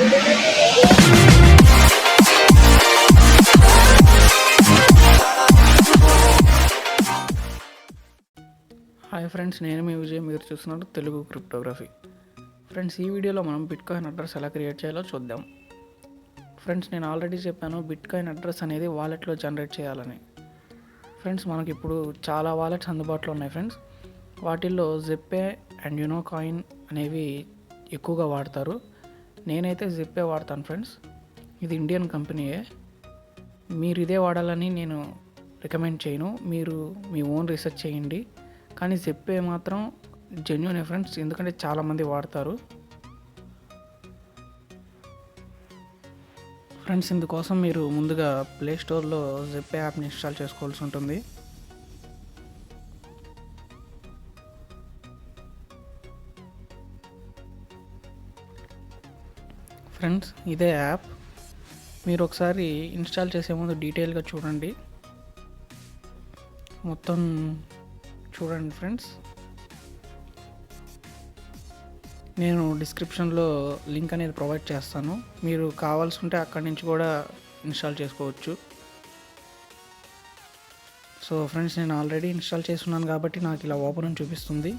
Hi friends, నేను మీ విజయ్. మీరు చూస్తున్నారు తెలుగు క్రిప్టోగ్రఫీ. ఫ్రెండ్స్, ఈ వీడియోలో మనం బిట్కాయిన్ అడ్రస్ ఎలా క్రియేట్ చేయాలో చూద్దాం. ఫ్రెండ్స్, నేను ఆల్రెడీ చెప్పాను బిట్కాయిన్ అడ్రస్ అనేది వాలెట్లో జనరేట్ చేయాలని. ఫ్రెండ్స్, మనకి ఇప్పుడు చాలా వాలెట్స్ అందుబాటులో ఉన్నాయి ఫ్రెండ్స్. వాటిల్లో zebpay అండ్ యూనో కాయిన్ అనేవి ఎక్కువగా వాడతారు. నేనైతే zebpay వాడతాను ఫ్రెండ్స్. ఇది ఇండియన్ కంపెనీయే. మీరు ఇదే వాడాలని నేను రికమెండ్ చేయను. మీరు మీ ఓన్ రీసెర్చ్ చేయండి. కానీ zebpay మాత్రం జెన్యూన్ ఫ్రెండ్స్, ఎందుకంటే చాలామంది వాడతారు. ఫ్రెండ్స్, ఇందుకోసం మీరు ముందుగా ప్లే స్టోర్లో zebpay యాప్ని ఇన్స్టాల్ చేసుకోవాల్సి ఉంటుంది. ఫ్రెండ్స్, ఇదే యాప్. మీరు ఒకసారి ఇన్స్టాల్ చేసే ముందు డీటెయిల్గా చూడండి. మొత్తం చూడండి ఫ్రెండ్స్. నేను డిస్క్రిప్షన్లో లింక్ అనేది ప్రొవైడ్ చేస్తాను. మీరు కావాల్సి ఉంటే అక్కడి నుంచి కూడా ఇన్స్టాల్ చేసుకోవచ్చు. సో ఫ్రెండ్స్, నేను ఆల్రెడీ ఇన్స్టాల్ చేస్తున్నాను కాబట్టి నాకు ఇలా ఓపెన్ అని చూపిస్తుంది.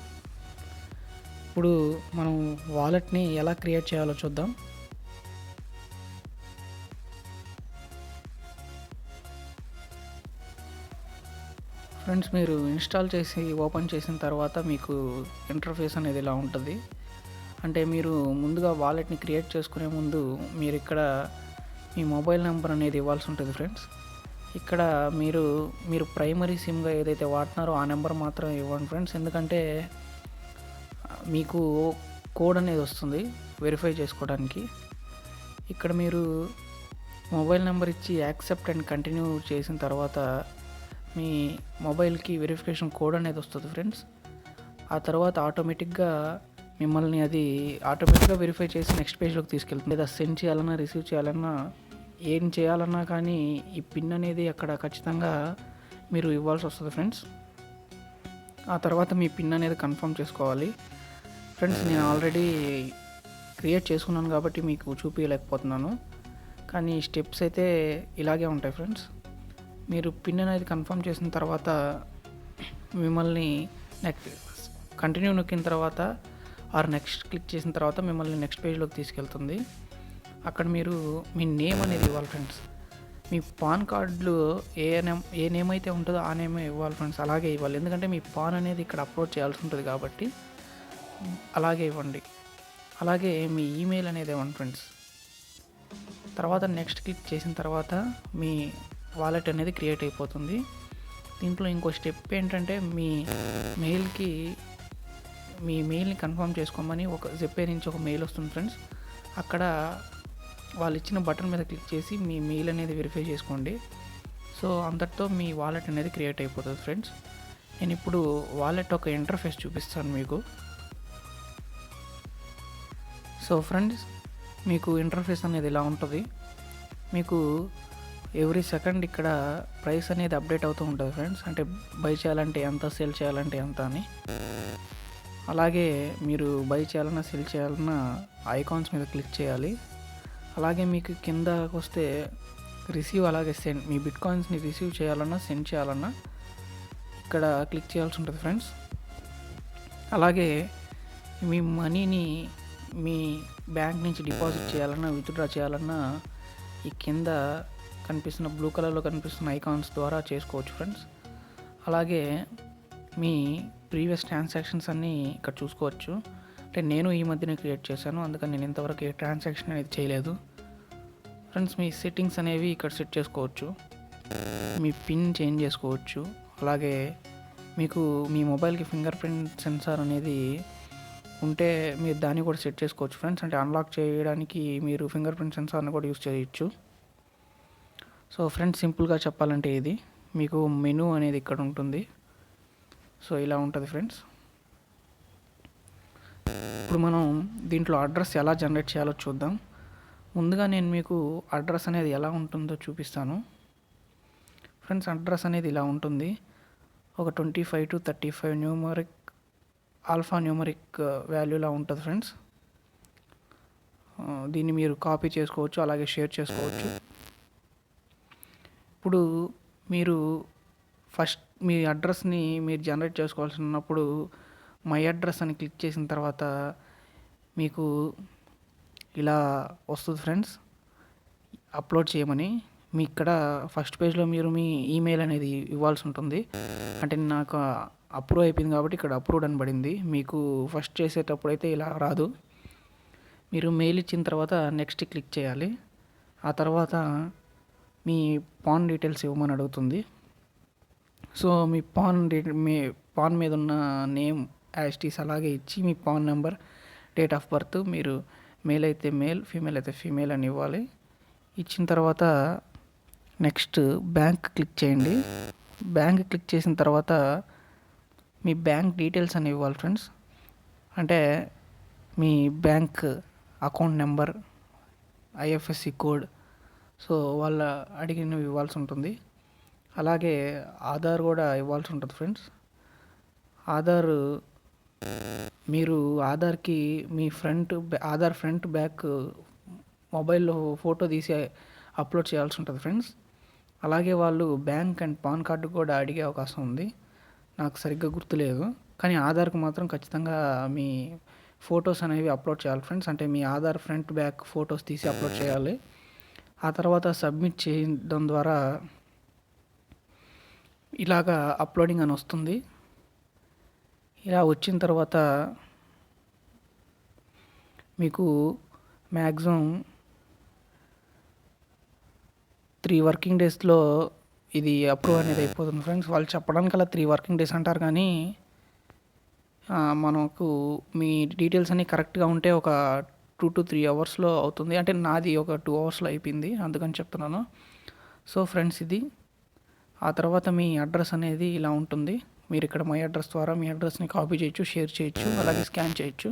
ఇప్పుడు మనం వాలెట్ని ఎలా క్రియేట్ చేయాలో చూద్దాం. ఫ్రెండ్స్, మీరు ఇన్స్టాల్ చేసి ఓపెన్ చేసిన తర్వాత మీకు ఇంటర్ఫేస్ అనేది ఇలా ఉంటుంది. అంటే మీరు ముందుగా వాలెట్ని క్రియేట్ చేసుకునే ముందు మీరు ఇక్కడ మీ మొబైల్ నెంబర్ అనేది ఇవ్వాల్సి ఉంటుంది ఫ్రెండ్స్. ఇక్కడ మీరు ప్రైమరీ సిమ్గా ఏదైతే వాడుతున్నారో ఆ నెంబర్ మాత్రమే ఇవ్వండి ఫ్రెండ్స్. ఎందుకంటే మీకు కోడ్ అనేది వస్తుంది వెరిఫై చేసుకోవడానికి. ఇక్కడ మీరు మొబైల్ నెంబర్ ఇచ్చి యాక్సెప్ట్ అండ్ కంటిన్యూ చేసిన తర్వాత మీ మొబైల్కి వెరిఫికేషన్ కోడ్ అనేది వస్తుంది ఫ్రెండ్స్. ఆ తర్వాత ఆటోమేటిక్గా మిమ్మల్ని అది ఆటోమేటిక్గా వెరిఫై చేసి నెక్స్ట్ పేజ్లోకి తీసుకెళ్తుంది. లేదా సెండ్ చేయాలన్నా రిసీవ్ చేయాలన్నా ఏం చేయాలన్నా కానీ ఈ పిన్ అనేది అక్కడ ఖచ్చితంగా మీరు ఇవ్వాల్సి వస్తుంది ఫ్రెండ్స్. ఆ తర్వాత మీ పిన్ అనేది కన్ఫర్మ్ చేసుకోవాలి ఫ్రెండ్స్. నేను ఆల్రెడీ క్రియేట్ చేసుకున్నాను కాబట్టి మీకు చూపించలేకపోతున్నాను, కానీ స్టెప్స్ అయితే ఇలాగే ఉంటాయి ఫ్రెండ్స్. మీరు పిన్ అనేది కన్ఫర్మ్ చేసిన తర్వాత మిమ్మల్ని కంటిన్యూ నొక్కిన తర్వాత ఆర్ నెక్స్ట్ క్లిక్ చేసిన తర్వాత మిమ్మల్ని నెక్స్ట్ పేజ్లోకి తీసుకెళ్తుంది. అక్కడ మీరు మీ నేమ్ అనేది ఇవ్వాలి ఫ్రెండ్స్. మీ పాన్ కార్డులో ఏ నేమ్ అయితే ఉంటుందో ఆ నేమే ఇవ్వాలి ఫ్రెండ్స్. అలాగే ఇవ్వాలి, ఎందుకంటే మీ పాన్ అనేది ఇక్కడ అప్లోడ్ చేయాల్సి ఉంటుంది కాబట్టి అలాగే ఇవ్వండి. అలాగే మీ ఈమెయిల్ అనేది ఇవ్వండి ఫ్రెండ్స్. తర్వాత నెక్స్ట్ క్లిక్ చేసిన తర్వాత మీ వాలెట్ అనేది క్రియేట్ అయిపోతుంది. దీంట్లో ఇంకో స్టెప్ ఏంటంటే మీ మెయిల్ని కన్ఫర్మ్ చేసుకోమని ఒక zebpay నుంచి ఒక మెయిల్ వస్తుంది ఫ్రెండ్స్. అక్కడ వాళ్ళు ఇచ్చిన బటన్ మీద క్లిక్ చేసి మీ మెయిల్ అనేది వెరిఫై చేసుకోండి. సో అంతటితో మీ వాలెట్ అనేది క్రియేట్ అయిపోతుంది ఫ్రెండ్స్. నేను ఇప్పుడు వాలెట్ ఒక ఇంటర్ఫేస్ చూపిస్తాను మీకు. సో ఫ్రెండ్స్, మీకు ఇంటర్ఫేస్ అనేది ఇలా ఉంటుంది. మీకు ఎవ్రీ సెకండ్ ఇక్కడ ప్రైస్ అనేది అప్డేట్ అవుతూ ఉంటుంది ఫ్రెండ్స్. అంటే బై చేయాలంటే ఎంత, సేల్ చేయాలంటే ఎంత అని. అలాగే మీరు బై చేయాలన్నా సెల్ చేయాలన్నా ఐకాన్స్ మీద క్లిక్ చేయాలి. అలాగే మీకు కిందకు వస్తే రిసీవ్, అలాగే సెండ్, మీ బిట్కాయిన్స్ని రిసీవ్ చేయాలన్నా సెండ్ చేయాలన్నా ఇక్కడ క్లిక్ చేయాల్సి ఉంటుంది ఫ్రెండ్స్. అలాగే మీ మనీని మీ బ్యాంక్ నుంచి డిపాజిట్ చేయాలన్నా విత్డ్రా చేయాలన్నా ఈ కింద కనిపిస్తున్న బ్లూ కలర్లో కనిపిస్తున్న ఐకాన్స్ ద్వారా చేసుకోవచ్చు ఫ్రెండ్స్. అలాగే మీ ప్రీవియస్ ట్రాన్సాక్షన్స్ అన్నీ ఇక్కడ చూసుకోవచ్చు. అంటే నేను ఈ మధ్యనే క్రియేట్ చేశాను, అందుకని నేను ఇంతవరకు ఏ ట్రాన్సాక్షన్ అనేది చేయలేదు ఫ్రెండ్స్. మీ సెట్టింగ్స్ అనేవి ఇక్కడ సెట్ చేసుకోవచ్చు. మీ పిన్ చేంజ్ చేసుకోవచ్చు. అలాగే మీకు మీ మొబైల్కి ఫింగర్ ప్రింట్ సెన్సార్ అనేది ఉంటే మీరు దాన్ని కూడా సెట్ చేసుకోవచ్చు ఫ్రెండ్స్. అంటే అన్లాక్ చేయడానికి మీరు ఫింగర్ ప్రింట్ సెన్సార్ని కూడా యూస్ చేయొచ్చు. సో ఫ్రెండ్స్, సింపుల్గా చెప్పాలంటే ఇది మీకు మెనూ అనేది ఇక్కడ ఉంటుంది. సో ఇలా ఉంటుంది ఫ్రెండ్స్. ఇప్పుడు మనం దీంట్లో అడ్రస్ ఎలా జనరేట్ చేయాలో చూద్దాం. ముందుగా నేను మీకు అడ్రస్ అనేది ఎలా ఉంటుందో చూపిస్తాను ఫ్రెండ్స్. అడ్రస్ అనేది ఇలా ఉంటుంది. ఒక 25 to 35 ఆల్ఫా న్యూమరిక్ వాల్యూలా ఉంటుంది ఫ్రెండ్స్. దీన్ని మీరు కాపీ చేసుకోవచ్చు, అలాగే షేర్ చేసుకోవచ్చు. ఇప్పుడు మీరు ఫస్ట్ మీ అడ్రస్ని మీరు జనరేట్ చేసుకోవాల్సి ఉన్నప్పుడు మై అడ్రస్ అని క్లిక్ చేసిన తర్వాత మీకు ఇలా వస్తుంది ఫ్రెండ్స్, అప్లోడ్ చేయమని. మీ ఇక్కడ ఫస్ట్ పేజ్లో మీరు మీ ఈమెయిల్ అనేది ఇవ్వాల్సి ఉంటుంది. అంటే నాకు అప్రూవ్ అయిపోయింది కాబట్టి ఇక్కడ అప్రూవ్డ్ అని పడింది. మీకు ఫస్ట్ చేసేటప్పుడు అయితే ఇలా రాదు. మీరు మెయిల్ ఇచ్చిన తర్వాత నెక్స్ట్ క్లిక్ చేయాలి. ఆ తర్వాత మీ పాన్ డీటెయిల్స్ ఇవ్వమని అడుగుతుంది. సో మీ పాన్ మీద ఉన్న నేమ్ యాస్టీస్ అలాగే ఇచ్చి మీ PAN number, date of birth, మీరు మేల్ అయితే మేల్, ఫీమేల్ అయితే ఫీమేల్ అని ఇవ్వాలి. ఇచ్చిన తర్వాత నెక్స్ట్ బ్యాంక్ క్లిక్ చేయండి. బ్యాంక్ క్లిక్ చేసిన తర్వాత మీ బ్యాంక్ డీటెయిల్స్ అని ఇవ్వాలి ఫ్రెండ్స్. అంటే మీ bank account number, IFSC code, so వాళ్ళ అడిగినవి ఇవ్వాల్సి ఉంటుంది. అలాగే ఆధార్ కూడా ఇవ్వాల్సి ఉంటుంది ఫ్రెండ్స్. మీరు ఆధార్కి మీ ఆధార్ ఫ్రంట్ బ్యాక్ మొబైల్లో ఫోటో తీసి అప్లోడ్ చేయాల్సి ఉంటుంది ఫ్రెండ్స్. అలాగే వాళ్ళు బ్యాంక్ అండ్ పాన్ కార్డు కూడా అడిగే అవకాశం ఉంది. నాకు సరిగ్గా గుర్తులేదు, కానీ ఆధార్కి మాత్రం ఖచ్చితంగా మీ ఫొటోస్ అనేవి అప్లోడ్ చేయాలి ఫ్రెండ్స్. అంటే మీ ఆధార్ ఫ్రంట్ బ్యాక్ ఫొటోస్ తీసి అప్లోడ్ చేయాలి. ఆ తర్వాత సబ్మిట్ చేయడం ద్వారా ఇలాగా అప్లోడింగ్ అని వస్తుంది. ఇలా వచ్చిన తర్వాత మీకు మ్యాక్సిమం 3 వర్కింగ్ డేస్లో ఇది అప్రూవ్ అనేది అయిపోతుంది ఫ్రెండ్స్. వాళ్ళు చెప్పడానికి అలా 3 వర్కింగ్ డేస్ అంటారు, కానీ మనకు మీ డీటెయిల్స్ అన్నీ కరెక్ట్గా ఉంటే ఒక 2 to 3 అవర్స్లో అవుతుంది. అంటే నాది ఒక 2 అవర్స్లో అయిపోయింది, అందుకని చెప్తున్నాను. సో ఫ్రెండ్స్, ఇది ఆ తర్వాత మీ అడ్రస్ అనేది ఇలా ఉంటుంది. మీరు ఇక్కడ మై అడ్రస్ ద్వారా మీ అడ్రస్ని కాపీ చేయొచ్చు, షేర్ చేయొచ్చు, అలాగే స్కాన్ చేయొచ్చు.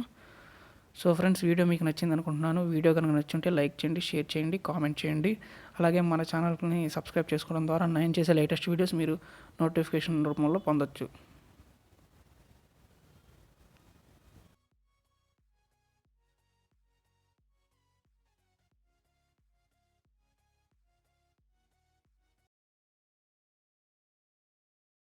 సో ఫ్రెండ్స్, వీడియో మీకు నచ్చింది అనుకుంటున్నాను. వీడియో కనుక నచ్చుంటే లైక్ చేయండి, షేర్ చేయండి, కామెంట్ చేయండి. అలాగే మన ఛానల్ని సబ్స్క్రైబ్ చేసుకోవడం ద్వారా నేను చేసే లేటెస్ట్ వీడియోస్ మీరు నోటిఫికేషన్ రూపంలో పొందొచ్చు.